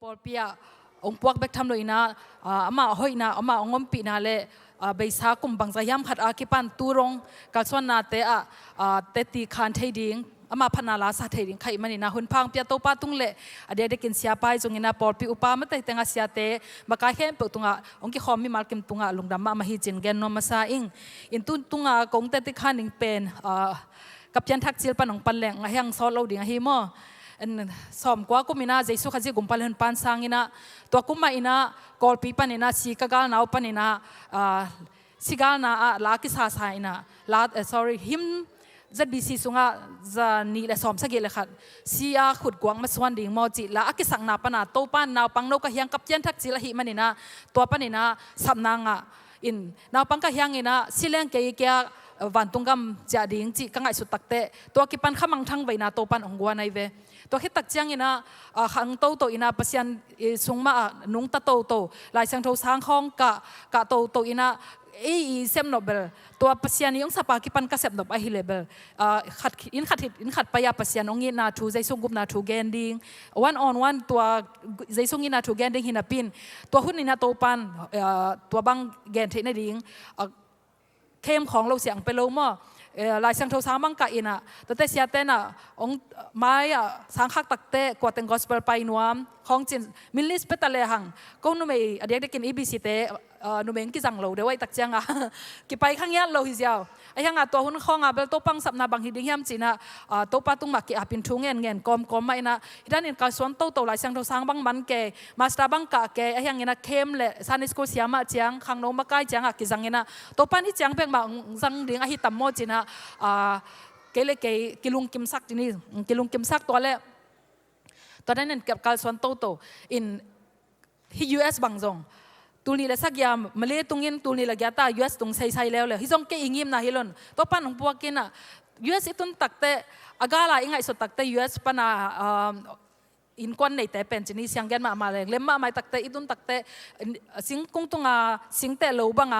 ปอลเปียองปวกเบกทำเลยนะอามาหอยนะอามาองมปีนาเลใบสากุมบังใจยามขัดอาคิปันตูรงกัลส่วนนาเตะเตตีคานเทดิงอามาพนาลาสาเทดิงใครมันนี่นะหุ่นพังเปียโตปาตุงเละเดี๋ยวได้กินเสียไปจงเงินปอลปีอุปาไม่แต่งเสียเตะบักไอเห็นเปิดตุงองคิขอมีมาลกิมตุงลุงดำมาฮิจินเกนนมาซาอิงอินตุงกงเตติคานิงเป็นกับยันทักจิลปันของปันแหลงเฮียงซอลเราดิ่งฮิโมสอมกว่ากุมินาเจสุขจิกุมปัลหันปันสังอินะตัวกุมาอินะกอลปีปันอินะสีกากาลนาวปันอินะสิกาลนาลากิสาสาอินะลาsorry him ZBC สุงะจะนี่แหละสอมสักกี่เลยค่ะเสียขุดกวางมาสวนดิ่งมอจิละอักสังนาปนาโตปันนาวปังโนกะเฮียงกับยันทักจิละหิมันอินะตัวปันอินะสับนางะอินนาวปังกะเฮียงอินะสิเลงเกยเกียวันตุงกำจะดิ่งจิกังไอสุดตักเตะตัวกิปันขมังทั้งใบนาโตปันองกัวในเวตัวคิดตักเจียงอินะขังโตโตอินะปัสยันสุงมานุงตะโตโตลายสังโทสางห้องกะโตโตอินะเซมโนเบลตัวปัสยันยงสปากิปันกะเซมโนบไอฮิเลเบลขัดปยาปัสยันองอินาทูใจสุงกุมนาทูแกนดิ้งวันออนวันตัวใจสุงอินาทูแกนดิ้งหินาปินตัวหุ่นอินาโตปันตัวบังแกนเทนดิ้งเข้มของเราเสียงไปโลมลายสังโทสางบังกะอินะแต่เสียเต้นะองไม้สังขักตักเตะกว่าเต็งกอสเปลไปนวมของจินมิลลิสเปตเลหังก็นุ่มเดียกได้กินEBCเตะนุ่มกิจังเราเดี๋ยวไว้ตักเจียงกิไปข้างยันเราฮิเซียวไอ้ยังตัวหุ่นข้องเบลโตปังสับนาบังฮิดิ้งยามจีนะโตปาตุงมากิอาปินทุ่งเงินกอมไม่นะด้านนี้การสวนโตลายสังโทสางบังมันเกมาสตาบังกะเกไอ้ยังนะเข้มเละซานิสโกเซียมาเจียงข้างโนมาใกล้เจียงกิจังนะโตปันที่เจียงเพียงมาจังดิ้งอหิตัมโมจีนะเกลเกกิลุงกิมซักจีนี่กิลุงกิมซักตัวเล่ตอนนั้นเก็บการสวนโตอินที่ US บางจงตูนี่เลยสักยามมาเลตุงินตูนี่เลยยาตา US ตรงใส่แล้วเลยฮิจงเกอิงิมนะฮิลอนตัวปันของพวกกินอ่ะ US ตุนตักเตะอากาลาอิงไงสุดตักเตะ US ปันอินควันในแต่เป็นจีนี่เสียงแกนมาเลยเล่มมาไม่ตักเตะตุนตักเตะสิงคงตุงสิงเตะโลบัง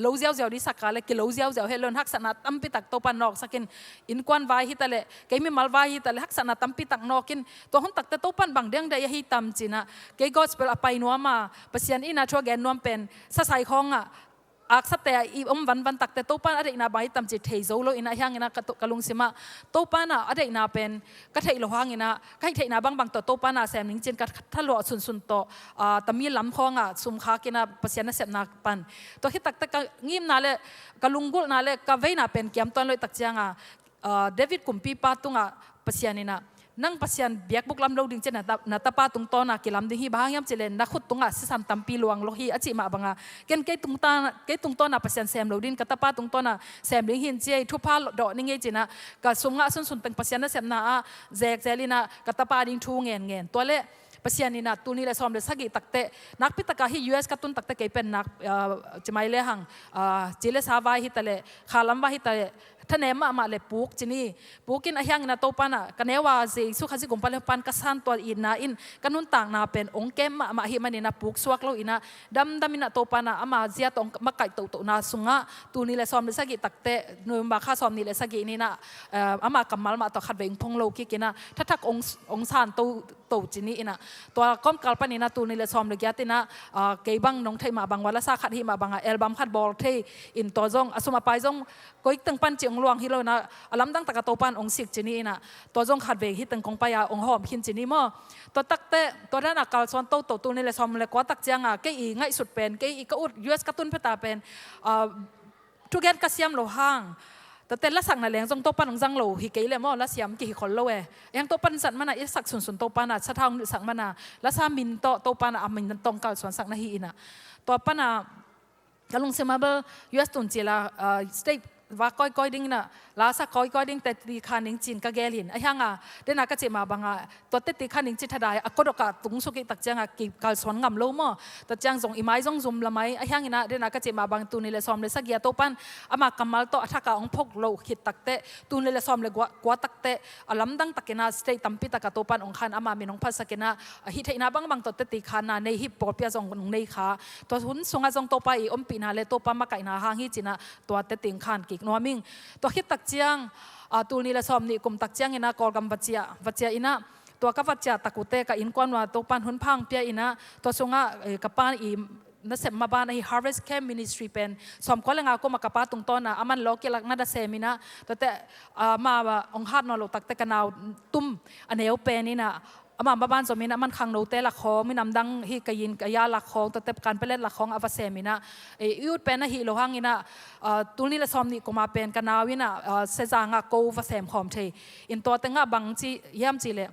โลเจียวดิสักการเลยกิโลเจียวเฮลอนฮักษณะตั้มปิตักโตปันนอกสักินอินควันวายฮิตะเลเกมีมัลวายฮิตะเลฮักษณะตั้มปิตักนอกินตัวหุ่นตักเตโตปันบางเดียงได้ยฮิตัมจีนะเกย์กอสเปลอไปนัวมาปัสยันอินาชัวแกนนัวเป็นสะใสของอักษแต่วันตักเตโตปันอะไรนาใบตัมจิตเทโซโลอินายังอินากะลุงสิมาโตปันอะไรนาเป็นกะเทโลหังอินาก็เทนาบางตัวโตปันแซมนิงจินกะทะลอสุนโตตมีลำของสุมขากินาปัสยันเสพนาปันตัวที่ตักเตกะงิมนาเลกะลุงกุลนาเลกะเวนาเป็นเกียมตอนเลยตักเจียงเดวิดกุมปีปาตุงปัสยันอินานั่งปัสยันเบียกบุกลำเราดิ่งเจนนาตาปาตุงตอนากิลำดิ่งฮีบางยามเจเลนนักขุดตุงสิสันตัมปีลวงโลฮีอจิมาบังเกณฑ์เกตุงตอนาปัสยันแซมเราดิ่งกัตปาตุงตอนาแซมดิ่งหินเจทุพาดอกนิ่งเจนะกัสุงสุนเป็นปัสยันนั่นแซมนาเจกเจลินากัตปาดิ่งทูเงินตัวเล่ปัสยันนี่นะตัวนี้เลยซ้อมเลยสักกี่ตักเตะนักพิตกาฮี US กัตุนตักเตะเกเป็นนักจะไม่เลี้ยงจิเลสาวายฮิตะเลขาลัมวาฮิตะเลท่านเอ็มมาเลยปุกจีนี่ปุกินอายังนาโตปันกันเนว่าเจสุขสิกุมปัลปันกัสันตัวอินนาอินกันนุนต่างนาเป็นองเกมมาฮิมันนี่นะปุกสวกเราอินะดำมินาโตปันอามาเจียตองมาไก่โตนาสุงะตัวนี้เลยซ้อมเลยสักกี่ตักเตะนูมาข้าซ้อมนี่เลยสักกี่นี่นะอามากัมมัลมาต่อขัดเวงพงโลกิกินะถ้าทักองซานโตจีนี่นะตัวก้มกลปันนี่นะตัวนี้เลยซ้อมเลยแกตินะเกย์บังน้องไทยมาบังวันละสักขัดที่มาบังเอลบัมขัดบอลไทยอินตัวจงอสุมาไปจงก็อีกตั้งปันเจียงลวงฮิโลนะอลัมดังตะกะโตปันองสิกจีนี่นะตัวจงขัดเวกฮิตังกงปายาองหอมหินจีนี่มั้งตัวตักเตะตัวนั้นกาลซอนโตตัวนี้เลยซ้อมเลยกว่าตักเจียงเกย์อีง่ายสุดเป็นเกย์อีก็อุด US กระตุ้นเพตาเป็นทุกแกนกระเซียมโลห่างแต่ละสั่งนั่นแหละจงโตปันของจังโลฮิเกย์เลยมั้งละเสียมกี่คนโลยังโตปันสัตว์มันอีสักสุนโตปันสะท้องสั่งมันละสามินโตปันมินตองกาลสวนสักนาฮีนะตัวปันกำลังเสมาเบอร์ US ตุนจีละสเตทว่าก้อยดิ้งนะลาสักก้อยดิ้งแต่ตีขานิ่งจีนก็แกลินไอ้ยังเดินก็เจมาบังตัวเตตีขานิ่งจีนทัดได้ก็ดอกตุงสุกิตักจังกีกาลสวนงำโลมั้งตัวจังส่งอีไม้ส่งซุ่มละไม้ไอ้ยังนะเดินก็เจมาบังตูนี่เลยซ้อมเลยสักเกียโตปันอามากำมัลโตอัฐกาองพกโลขิดตักเตตูนี่เลยซ้อมเลยกว่าตักเตอลำดังตักเกนะสเตตัมปิตากโตปันองคันอามามีน้องพัสเกนะฮิตไอนาบังตัวเตตีขานาในฮิปปอเปียส่งในขาตัวหุ่นส่งอาส่งโตไปอมปีนาเลยโตปันมาไก่นาหางฮิจินะตัวเตติงขันกิกนัวมิงตัวคิดตักเจียงตัวนี้ละซ้อมนี่กลุ่มตักเจียงอินะกอลกัมบัจเจียอินะ ตัวกับวัจจะตะกุเตกับอินกวนว่าตัวปันหุนพังเปียอินะตัวสงะกับปันอีนั่นเสมาบ้านไอ้ Harvest Camp Ministry เป็นสมก็เลยงาก็มากระป้าตรงต้นนะมันล็อกลักนั่นเสมินะแต่มาว่าองค์ฮัดนอลตักแต่กันเอาตุ้มอันเอวเป็นนี่นะมาบ้านสมินะมันขังโนเตละครมีน้ำดังฮีกยินกยาละครแต่การไปเล่นละครอวเสมินะยุดเป็นนะฮีโลหังนี่นะตุนี้ละสมนี่ก็มาเป็นกันเอาวินะเสจางโกวเสมหอมเทอินตัวแต่งบังจีเยี่ยมจีเลย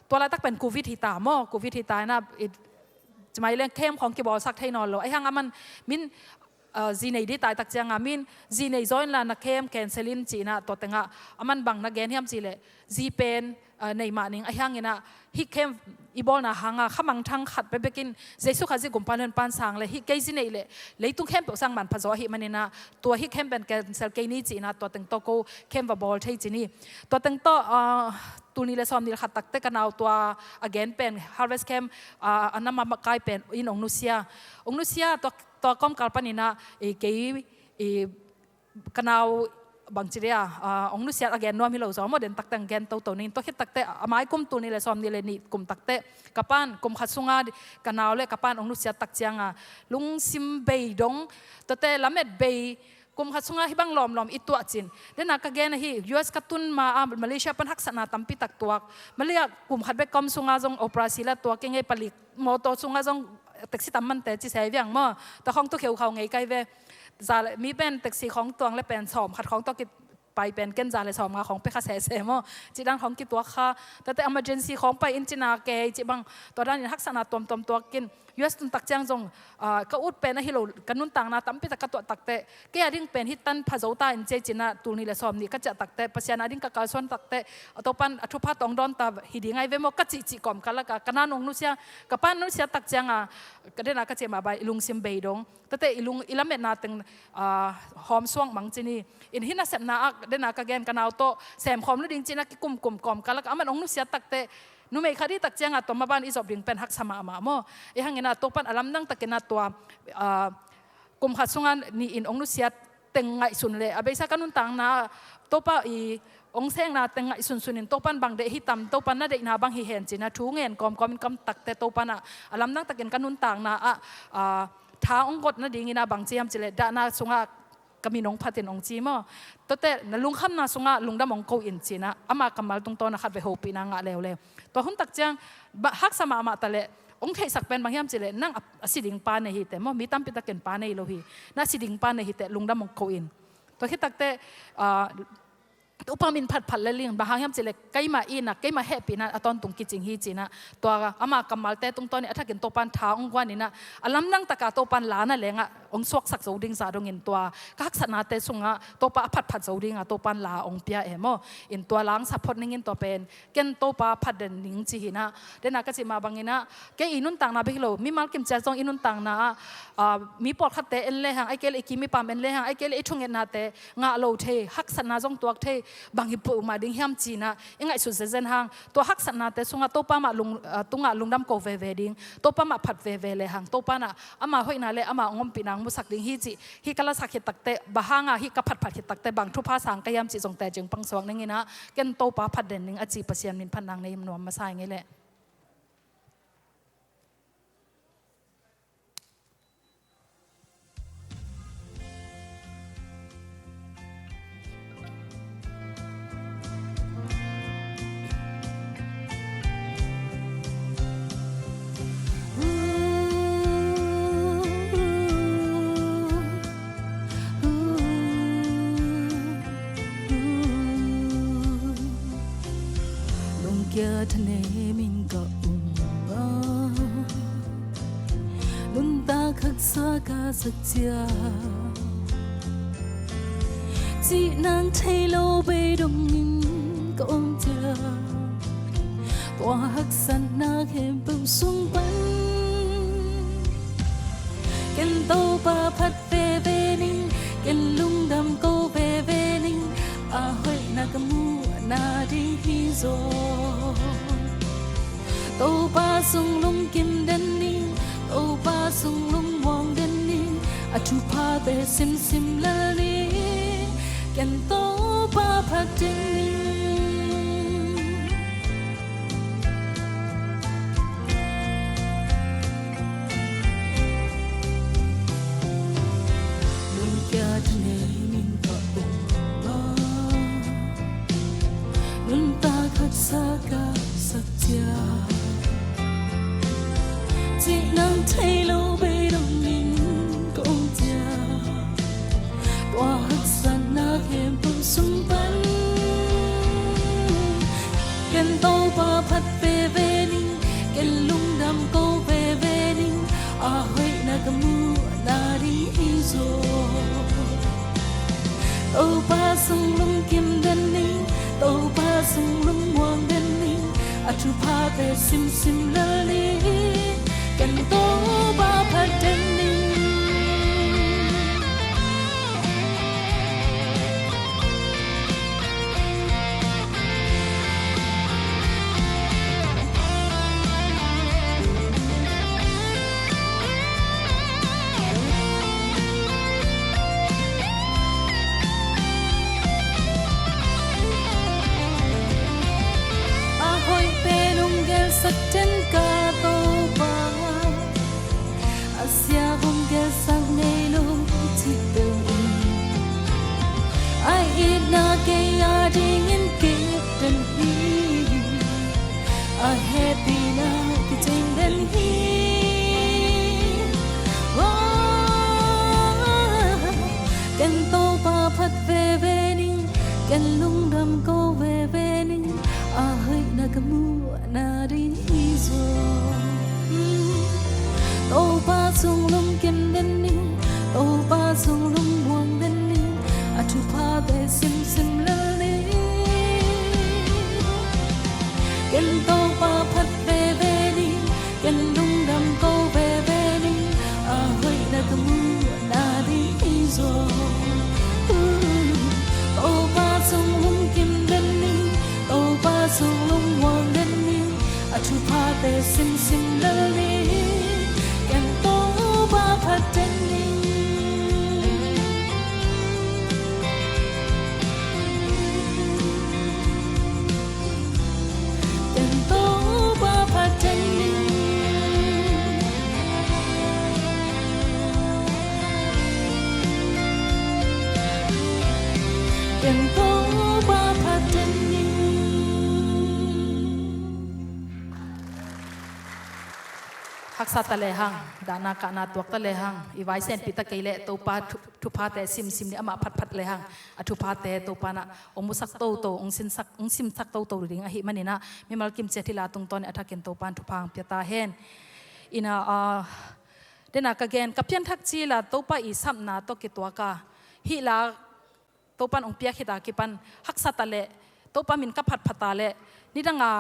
ตัวละตักเป็นกูวิธีตามกูวิธีตายนะจะไม่เรื่องเข้มของกีบอลสักไทยนอนเลยไอ้ห่างมันมินจีในดีตายตักเจียงมินจีในจอยละนักเข้มแคนเซลินจีน่ะตัวแต่งมันบังนักเกนเฮียมจีเลยจีเป็นในมาหนิงไอ้ห่างนี่นะฮิเข้มอีบอลนะห่างข้ามังทั้งขัดไปไปกินเจสุขัดจีกุมปันเหินปันสังเลยฮิเกจีในเลยตุ้งเข้มตัวสังมันผสมฮิมันนี่นะตัวฮิเข้มเป็นแคนเซลเกนี่จีน่ะตัวแต่งตัวกูเข้มว่าบอลใช่จีนี่ตัวแต่งตัวตัวนี้เลยซ้อมนี่ขัดตักเตกันเอาตัว again เป็น harvest camp อันนั้นมาใกล้เป็นอินองนุเซียตัวก้อมกาลปนินะเกี่ยกันเอาบางทีเนี่ยองนุเซีย again นัวมิโลซ้อมโมเดนตักแต่ง again ตัวนี้ตัวคิดตักเตไม้กุมตัวนี้เลยซ้อมนี่เลยนี่กุมตักเตกับป้านกุมขัดสุงากันเอาเลยกับป้านองนุเซียตักเจียงลุงซิมเบย์ดงตัวเตละเม็ดเบย์กุมขัดสุงาฮิบังลอมอีตัวจินเดนักเกณฑ์ฮี US กัตุนมาเลเซียเป็นฮักษณะตั้มปีตักตัวมาเลเซียกุมขัดเบกอมสุงาจงโอเปร่าสิละตัวเก่งไอ้ผลิตมอโตสุงาจงแท็กซี่ตั้มมันแต่จีเสียอย่างมั่วแต่ของตัวเขียวเขาไงไกลเวมีเป็นแท็กซี่ของตัวและเป็นสอมขัดของตัวกิไปเป็นเกณฑ์จาเลยสอมงาของไปคาเสเมั่วจีดังของกิตัวข้าแต่ emergency ของไปอินจินาเกจีบังตัวด้านนี้ฮักษณะตัวกินUS ตุนตักเจียงจงก็อุดเป็นนะฮิโลกันนุ่นต่างนะตั้มปีตะกัตัวตักเตะแกดิ้งเป็นฮิตันพะโจตาอินเจจินะตูนี่เลยซ้อมนี่ก็จะตักเตะปัสยานาดิ้งกับการส่วนตักเตะตัวปันอัทุพาตองดอนตาฮิดิ้งไงเวโมกัจจิกอมกันละกันนั่นองนุเซียกับปันนุเซียตักเจียงก็ได้นักก็จะมาใบลุงซิมเบย์ดงแต่ลุงอิลาเมตนาตึงหอมส่วงมังจีนี่อินฮินาเซมนาได้นักก็แกนกันเอาโตแซมหอมแล้วดิ้งจีนักกุมกอมกันละกันมันองนุเซียตักเตะนุ่มเอกที่ตักเจียงตัวมาบ้านอิสอบดึงเป็นฮักสมามาโมไอ้หังเงินตัวปันอลัมนั่งตะเกินตัวกุมขัดสุงานนี่อินองนุเซียเต็งไงสุนเลยอาเบซ่ากันนุ่นต่างนะตัวป้าอีองเซงนะเต็งไงสุนอินตัวปันบางเดฮิตำตัวปันน่าเด็กนาบางฮิเห็นจีนะทูเงินกอมตักแต่ตัวปันอลัมนั่งตะเกินกันนุ่นต่างนะท้าองกดน่าดีงินาบางเจียมจีเลยด่านาสุงาก็มีน้องพัดน้องจีมั้งตัวแต่ลุงคำนาสุงาลุงดำมองเขาอินจีนะอามากำมาตรงตัวนะขัดไปโฮปีนางะเลวตัวหุ่นตักเจียงฮักสมาตะเลองค์ไทยสักเป็นบางอย่างจีเลยนั่งสิดิ่งปานในหิตแต่มั่งมีตั้มปิตะเกินปานในโลหิน่าสิดิ่งปานในหิตแต่ลุงดำมองเขาอินตัวคิดตักแต่ตัวปามินผัดเลี้ยงบางอย่างจีเลยใกล้มาอินนะใกล้มาแฮปปี้นะตอนตรงกิจจริงฮีจีนะตัวอามากำมาแต่ตรงตัวนี้ถ้าเกินตัวปันท้าองค์กว่านี่นะอลัมนั่งตะกาตัวปันหลานนั่นแหละองค์สวกสักโซดิ้งสาดงอินตัวกักษณะเตสุงะตัวปะผัดโซดิ้งตัวปันลาองเปียเอโมอินตัวล้างสับพดนิ่งอินตัวเป็นเกนตัวปะผัดเดินนิ่งจีนะเดนักก็จะมาบางอินะแกอินุนต่างนาบิโลมีมาลกิมเจซองอินุนต่างนามีปอดขัดเตเอ็นเลหังไอเกลไอกิมีปามเอ็นเลหังไอเกลไอทุ่งเอ็นนาเตงาโลเทฮักษณะจงตัวเทบางฮิปมาดิ้งเฮียมจีนะยังไงสุดเซนหังตัวฮักษณะเตสุงะตัวปะมาตุงะลุงดำโกเวดิ้งตัวปะมาผัดเวเลหังตัวปะนะอามาห้อยนาเลอามาองมปีนางมุสักดิ้งฮีจีฮิกาลาสักฮิตักเตะบะฮางาฮิกะผัดฮิตักเตะบางทุพาสังกยามจีจงแต่จึงปังสว่างนั่งนะเกนโตปาผัดเด่นนึงอจีปเสียนมินพันนางในนวมมาใส่ไงแหละทะเลมิงก็ลุนตาคักษากาสักเจียจีนางไทยโลเบดงนิงก็องเจียตัวฮักสันนาเข็มเปุ่มสูงปันเกนโตปาพัดเวเวนิงเกนลุงดำโกเวเวนิงอาห้อยนากมูนาดิงฮิโซโตปาสุงลุงกิมเดนนิงโตปาสุงลุงวองเดนนิงอทุพาเตซิมละลีแกนโตปาพัดเดนนิง chỉ nắng thấy lâu bay đông nhìn công gia tòa hất san na hem bông sung bắn ken tàu ba phát về ninh ken lungdam câu về ninh a hoi na kamu na đi zo tàu ba sung lung kim đan ninh tàu ba sung lung hoàng đan ninh a chu pa về sim la li ken tàu ba phát đan ninh Sakten ka to ba Asia hong gel sang nei lo chi teng ai it na ke ya ding in ke ten hi a happy now ki ting den hi ken to ba phat ve ning ken lung dam ko ve ning a hơi na kamu na đi zo tàu ba sung lung kim đen ni tàu ba sung lung buông đen ni a chu pa về sim la li ken tàu ba phát về ni ken lung đam câu về ni a hơi na kamu na đi zo tàu ba sung lung kim đen ni tàu ba sung lung buông đen ni a chu pa về sim la li ken to ba phát đen ni ken to ba phát đen ni ken to ba phát đen ni hak sa tale hang dana ka na tuak tale hang iwai sen pita keile to pa thu pa te sim ni ama phat le hang a thu pa te to pa na omusak to ong sim sak to ring a hi manina mimal kim che thila tung ton athakin to pan thu phang pyata hen ina dena ka gen kapyan thak chi la to pa I sam na to ki to ka hi la to pan ong pya khita ki pan hak sa tale to pa min ka phat phata le ni danga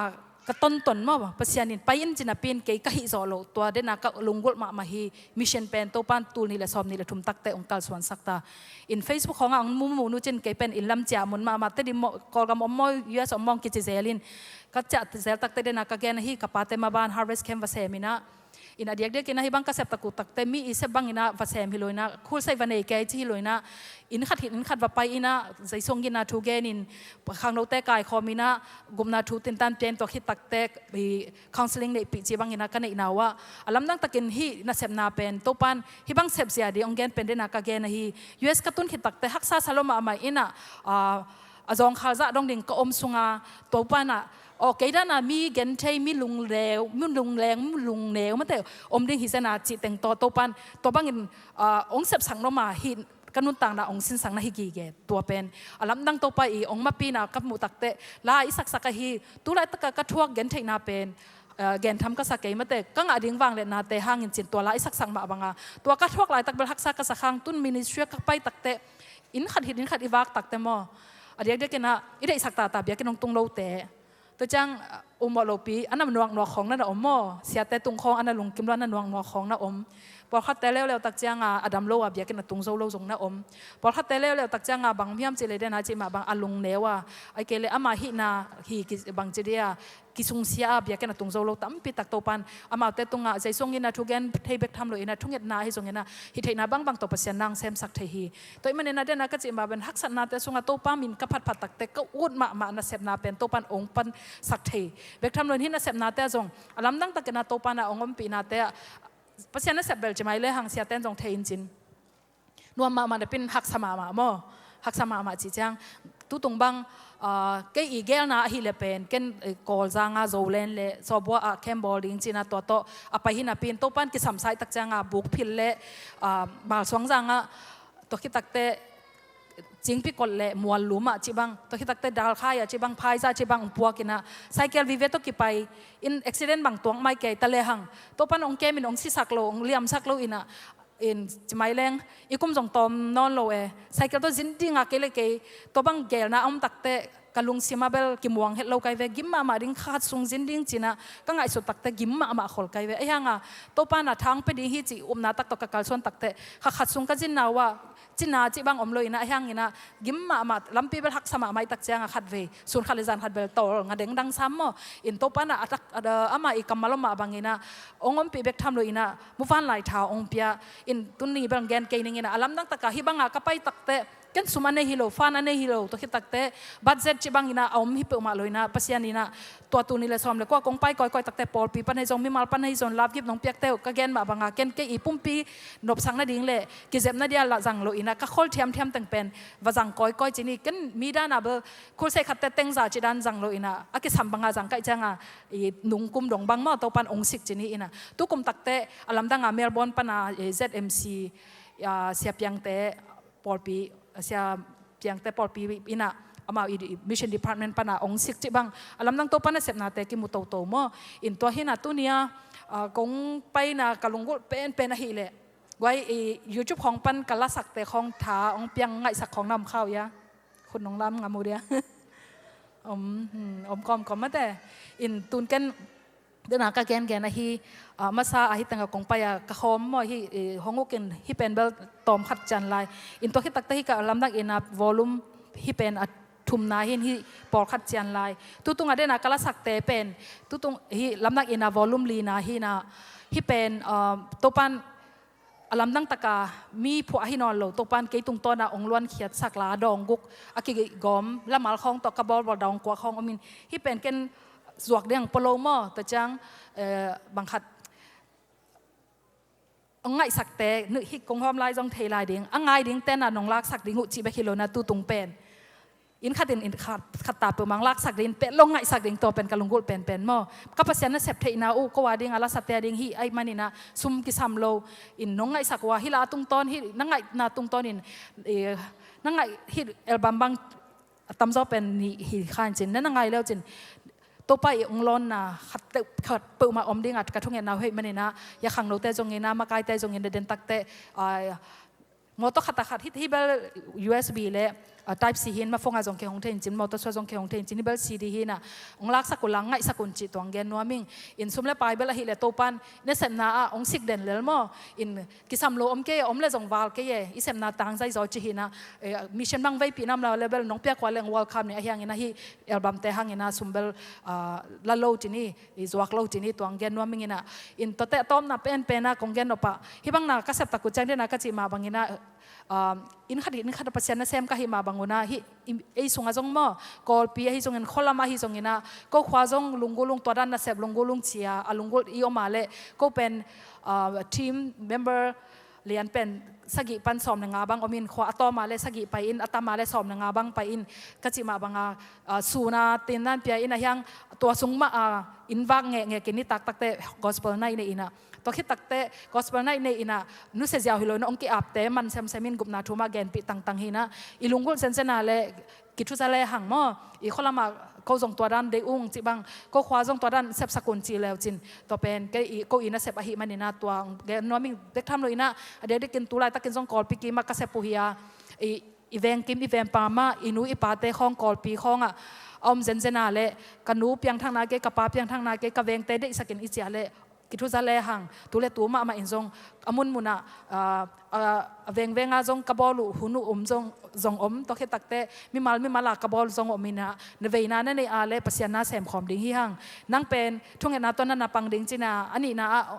ka ton ma pasianin payin jinapin ke ka hi zolo to dena ka lungol ma hi mission pen to pan tul ni le som ni le thum takte ongkal Suan sakta in Facebook khonga ang mu nu chen ke pen in lam cha mun ma te di kol gam mo US mong ki zelin ka cha zel takte dena ka gen hi ka pate ma ban harvest camp va semina in adiak de kina hi bang ka sep taku takte mi I se bang ina va sem hiloina khul sai vanei ke chi hiloina in khat va pai ina zaisong gina thu genin khang no te kai khomina gumna thu tin tan pen to khit takte bi counseling nei pi chi bang ina ka nei nawa alam dang takin hi na sep na pen to pan hi bang sep sia di ong gen pen de na ka gen hi US ka tun khit takte haksa saloma ma ina azong khalza dong ding ka om sunga to pana okay da na mi gen thei mi lung lew mi lung leng mi lung new mate om ding hi sana chi teng to pan to bang in ong sep sang no ma hi kanun tang na ong sin sang na hi gi ge to pen alam dang to pa I ong ma pi na kap mu takte la I sak ka hi tu lai ta ka thuak gen thei na pen gen tham ka sa ke mate ka nga ding wang le na te hangin chin to la I sak sang ma banga to ka thuak lai tak bel hak sa ka sa khang tun ministry ka pai takte in khat iwak takte mo adiak de kena ida isak ta bia kenong tung lo te to chang umolopi anam nuang no khong na omo siate tung khong ana lung kim na nuang no khong na om por khat te lew tak chang adam lo abia ken tung zo lo zong na om por khat te lew tak chang bang miam chile de na chi ma bang alung newa ai kele ama hi na hi ki bang chidia kisung sia abia ken tung zo lo tam pi tak to pan ama te tunga jaisong ina thugen thei bek tham lo ina thunget na hi zong ina hi theina bang to pasian nang sem sak thei hi to imane na de na ka chi ma ben hak sat na te sunga to pa min ka phat tak te ka ut ma na sep na pen to pan ong pan sak thei bek tham lo hi na sep na te zong alam dang tak na to pa na ongom pi na te pasian na sep bel jmai le hang sia ten zong thein chin nuam ma na pin hak sama ma mo hak sama ma chi chang tu tung bang cái ý gel na hi le pen ken call zanga zolen le so bo a kem bowling china to apa hi na pin to pan ki sam sai tak changa buk phil le mal swang zanga to ki takte chính pi kol le mual luma chi bang to ki takte dal khai chi bang phai za chi bang PUAK ina cycle vive to ki pai in accident bang tuang mai ke tale hang to pan ong ke min ong si saklo ong liam saklo ina in chmai leng ikum jong tom non lo e cycle to jin dinga ke le ke to bang gel na om takte kalung simabel kimuang het lo kai ve gimma ma ring khat sung jin ding china ka ngai so takte gimma ma khol kai ve e hanga to pa na thang pe ding hi chi na tak to ka kal son takte khat sung ka jin na wa china chi bang om lo ina hang ina gimma ma lampi bel hak sama mai tak changa khat ve sun khalizan khat bel tol nga deng dang sam mo in to pa na atak ama I kamalom ma bangina ongom pi bek tham lo ina mufan lai tha ong pia in tunni bang gen ke ning ina alam dang taka hi banga ka pai takte ken sumane hilo fanane hilo to khitakte budget chi bang ina om hi pe ma loina pasian ina to tu ni le som le ko kong pai koi takte pol pi pan hai jong mi mal pan hai zon lap gip nong piak te ka gen ma banga ken ke I pumpi nop sang na ding le ki zep na dia la jang lo ina ka khol thiam teng pen wa jang koi chini ken mi da na be khul se khatte teng za chi dan jang lo ina a ki sam banga jang kai changa I nung kum dong bang ma to pan ong sik chini ina tu kum takte alam danga Melbourne pana ZMC siapyang te pol pi sia piang te pol pi ina ama mission department pana ong sik chi bang alam nang to pana sep na te ki mu to mo in to hina tu nia kong pai na kalungul pen hi le gwai YouTube khong pan kala sak te khong tha ong piang ngai sak khong nam khaw ya khun nong lam ngamu dia kom ma te in tun ken dena ka gen hi masa ahi tanga kong paya ka khom mo hi hongoken hi pen bel tom khat chan lai in to hi tak hi ka lam dak ina volume hi pen thum na hin hi por khat chan lai tu tung adena kala sak te pen tu tung hi lam dak ina volume li na hi na hi pen topan alam dang taka mi phu hi non lo topan ke tung to na ongluan khiat sak la dong guk aki gom la mal khong to ka bol dong kwa khong amin hi pen ken zuak deng polo mo ta chang bang khat ngai sak te nu hi kong hom lai jong thei lai ding angai ding ten na nong lak sak ding u chi ba kilona tu tung pen in khatin in khat ta pe mang lak sak din pe long ngai sak ding to pen kalungul pen mo ka pasian na sep thei na u ko wa ding ala satya ding hi ai manina sum ki sam lo in nong ngai sak wa hi la tung ton hi nangai na tung ton in nangai hi album bang tamzo pen ni hi khan chin na nangai leo chin to pa ong lon na khat pe ma om ding at ka thung na hei manina ya khang lo te jong ina ma kai te jong in den takte moto khata khat hi bel USB le type C hin ma fonga jong ke hong thein chin moto so jong ke hong thein chin bel CD hi na ong lak sakulang ngai sakun chi tong gen noming in sumle pai bel hi le to pan ne sem na ong sik den lel mo in kisam lo om ke om le jong wal ke ye i sem na tang zai zo chi hi na mission bang vai pi nam la level nong pia kwa leng welcome ne hyang ina hi album te hang ina sumbel la lo chi ni i zwak lo chi ni tong gen noming ina in to te tom na pen na kong gen opa hi bang na ka sep ta ku chang de na ka chi ma bang ina in khat pasian na sem ka hi ma banguna hi ei sunga jong mo kol pi hi jong en kholama hi jong ina ko khwa jong lungulung to dan na sep lungulung chia alungul I omale ko pen team member Lian pen sagi pan som na nga bang omin khwa atoma le sagi pa in atama le som na nga bang pa in kachima banga suna tinan pia ina hyang to sungma in wang nge kini tak te gospel na ina to khit takte gospel na ina nu se jaw hilo na ongki apte man sem semin gupna thuma gen pi tang hina ilungul sensena le kitu sale hang mo I kholama ko jong to dan de ung chi bang ko khwa jong to dan sep sakun chi lew chin to pen ke ko ina sep ahi manina tuang ge noming dek tham lo ina ade de kin tulai takin jong kol pi ki ma ka sep puhia event kim event pa ma inu ipate khong kol pi khong om zenzena le kanu piang thang na ke kapa piang thang na ke ka veng te de sakin I chia le kitu zale hang tule tu ma injong amun muna venga jong kabolu hunu jong to khe takte mi mala kabol jong omina ne veina na ne ale pasiana sem khom ding hi hang nang pen thung na to na pang ding china ani na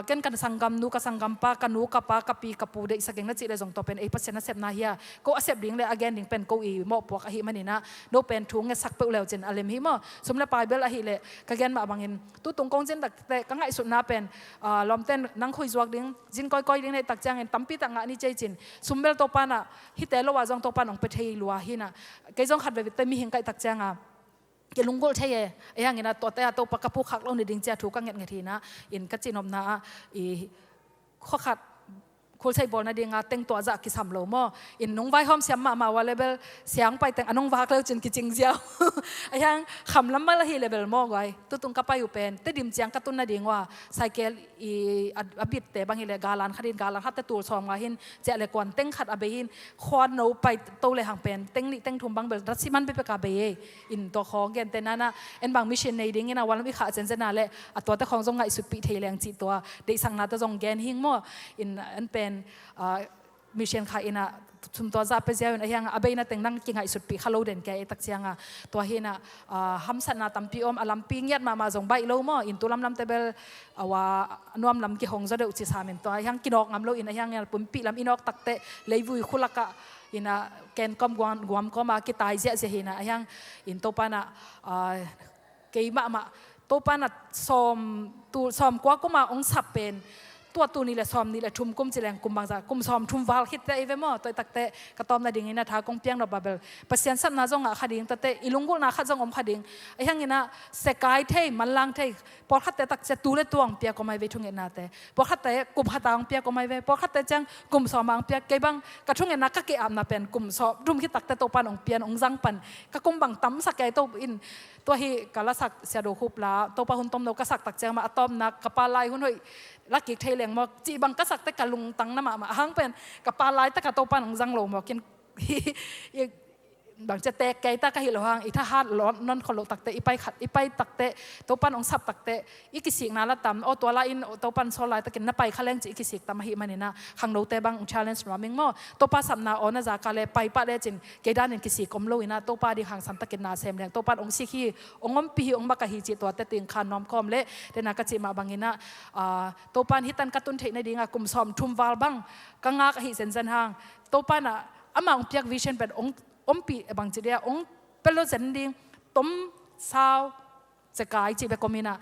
ken kan sangam nu ka sangam pa kanu ka pa kapi kapu de isageng na chi le jong to pen e pasiana sep na hiya ko asep ding le again ding pen ko I mo PUAK hi manina no pen thung nge sak pe lew chen alem hi mo sumle bible a hi le ka gen ma bangin tu tung kong chen tak te ka ngai su na pen lom ten nang khoi zuak ding จินก้อยดิ้งในตักจังเห็นตั้มปีตังงานี่ใจจินสุมเบลตัวปานะฮิเตลว่าจงตัวปานองไปเทลัวหินะเกยจงขัดไปวิตมีหิงไก่ตักจังอ่ะเกลุงกุลใช่ยังไอ้ยังงี้นะตัวแต่ตัวปากกระปุกขักลงในดิ่งเจ้าถูกกังเงินทีนะอินกัจจินอมนะอีข้อขัดคุณใช้บอลนะดิ่งอ่ะเต็งตัวจะกิสามโลมออินน้องไว้หอมเสียมาว่าเลเวลเสียงไปแต่น้องวักแล้วจนกิจิงเจ้าไอ้ยังคำล้ำมาละฮีเลเวลมอไว้ตัวตุงกับไปอยู่เป็นแต่ดิมเจียงกระตุ้นนะดิ่งว่าไซเคิลอีอบิดแต่บางทีเลยกาลันขัดดินกาลันขัดแต่ตัวซอมว่าหินเจ้าเลยกวนเต็งขัดอาเบหินควานโนไปโตเลยห่างเป็นเต็งนี่เต็งทุ่มบางเบลรัสซิมันไปกาเบยอินตัวของเกนแต่นั้นนะเอ็นบางมิชชันในดิ่งนี่นะวันวิขาเจนเจน่าเลยตัวแต่ของจงไงสุดปีเทเลียงจีตัวเด็กสั่งนาตัวจงเกนหิงมั่วอินอันเป็นมิชชันข้าอินะชุมตัวจะเป็นเจ้าอย่างยังอาเบยนะเต็งนั่งกินไงสุดปีข้าโลเด่นแกตักเชียงอ่ะตัวหินะฮัมสันนาตัมปีอมอลัมปีเงียดมาจงใบโลมั่วอินตัวลำเตเบลว่านวมลำกิหงจะเดือดอุจิสามินตัวยังกินออกงามโลอินะยังปุ่มปีลำอินออกตักเตะเลยวุยคุลักะอินะแกนกอมกวมก็มากิตายเจ้าเสียหินะยังอินตัวปานะเกี่ยมาตัวปานะซ้อมกว่าก็มาองสับเป็นตัวนี้แหละซ้อมนี่แหละทุ่มกุมจีแรงกุมบางจากกุมซ้อมทุ่มวาลคิดแต่อีเวมอตัวตักเตะกระตอมนาดิ่งนี่นะท้ากงเปียงดอกบาเบลปัสยันสับนาจงอ่ะขัดดิ่งแต่อีลุงกุนาขัดจงอมขัดดิ่งไอ้ยังนี่นะเสกายเทมันลังเทพอขัดแต่ตักจะตูเลตวงเปียก็ไม่เวทุ่งเงินนาเตพอขัดแต่กุมขัดตางเปียก็ไม่เวพอขัดแต่จังกุมซ้อมบางเปียเกบังกระทุ่งเงินนักก็เกอามนาเป็นกุมซ้อมรุ่มคิดตักแต่ตัวปันองเปียนองจังปันกระกุมบังตั้มสักแกตัวอินตัวฮีกาลสักเสียดูคุบลาตัวปะหุนต้มเรากษักตักเจ้ามาอะตอมนักกระปาลายหุ่นหอยลักกิเทเลงมอจีบังกษักแต่กะลุงตังน้ำมาหังเป็นกระปาลายแต่กะตัวปะหนังจังโลมอกินบางจะแตกไก่ตากะหิโลหังอีท่าฮัดร้อนนอนคนโลตักเตอีไปขัดอีไปตักเตตัวปันองสับตักเตอีกิสิกนาละตำโอตัวละอินตัวปันโซลายตะกินน้าไปขะเลงจีอีกิสิกตำหิมันนี่นะขังโลเตบังชาเลนจ์รามิงมอตัวปันสับนาออนะจากาเลไปปะเลจินเกดานินกิสิกอมโลอินะตัวปันดีขังสันตะกินนาเซมแดงตัวปันองสิขีองอมปีองบักะหิจิตัวเตติงขานน้อมคอมเละเดนากะจิมาบังอินะตัวปันฮิตันกะตุนเทในดิงะกุมซอมทุมวาลบังกังงากะหิเซนซันหางตัวปันอะอามาองเปียกวิชั่นเป็นองปีบางจีเดียองเปโลเซนดิงต้มซาวจะกายจีเบกอมินะ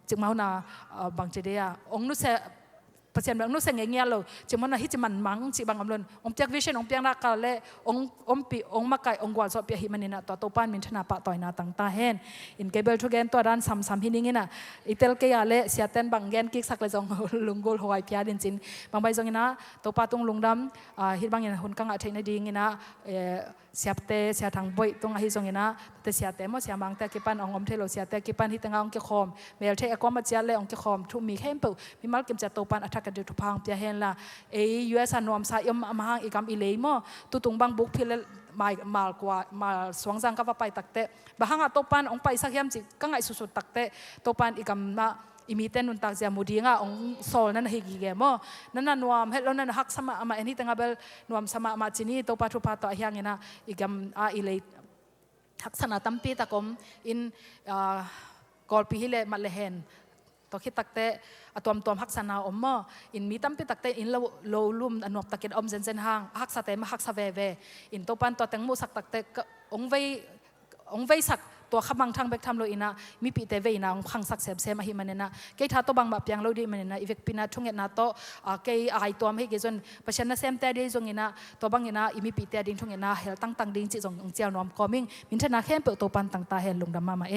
จึงมาหน้าบางจีเดียองนุเสประเทศบางนุเสงเงี้ยเลยจึงมาหน้าฮิจิมันมังจีบางอำลนองเปียกวิเชนองเปียกนักกาเลองปีองมาไก่องกวาดสอบเปียหิมันนี่นะตัวโตปานมินทนาปะต่อยนาตั้งตาเห็นอินเกเบลทุกแกนตัวด้านซ้ำหินิ่งนะอิตาลีเกียเลเสียเต้นบางแกนกิกสักเลยจงลุงโกลหอยพิอาดินจินบางใบจงนะตัวปาตุงลุงดำฮิตบางอย่างหุ่นกังอัฐินดีงี้นะเสียเตเสียทางบ่อยตรงอาฮิจงนะแต่เสียเตมั่วเสียมังแต่กิปันองอมเทโลเสียเตกิปันฮิตงาองเกคอมเมลเทอความมาเจียเลองเกคอมทุมีเข้มเปิลมีมัลกิมจะโตปันอัฐกันเดือดทุพังเปียเห็นละยูเอสนวมสายมหางอีกำอีเลมั่วตุตุงบางบุกพิเลมากว่ามาสวงจังกับไปตักเตบางโตปันองไปสักยามจิกังไงสุดๆตักเตโตปันอีกำนะอิมิเตนุนตักเสียมูดีงาองโซลนั่นฮิกิเกมนั่นนวมเฮลนั่นฮักสมามาเอ็นที่ตั้งเบลนวมสมามาจินีตัวปัทุปัตต่อเฮียงนะอีกอิเลฮักษณะตั้มปีตะกมอินกอลปีฮิเลมาเลเฮนตัวคิดตักเตอตัวฮักษณะอมอินมีตั้มปีตักเตอินโลลุมอนนวบตักเกตอมเซนเซนหางฮักษะเตมาฮักษะเวเวอินตัวปันตัวแตงมูสักตักเตองเวสักตัวขบังทางเบกทำโลอินะมีปีเตเวอินะองพังสักเสมมาหิมันนะเกยท่าตัวบางแบบยังโลดีมันนะอีเวกปีนะทุ่งเงินนะโตเกยไอตัวไม่เกยจนประชันนะเซมเตดีจงอินะตัวบางอินะอีมีปีเตดิ้งทุ่งเงินนะเฮลตั้งดิ้งจิจงเจียวนอมกอมิงมินชนะเข้มเปิดตัวปันตั้งตาเฮลลงดำมาเอ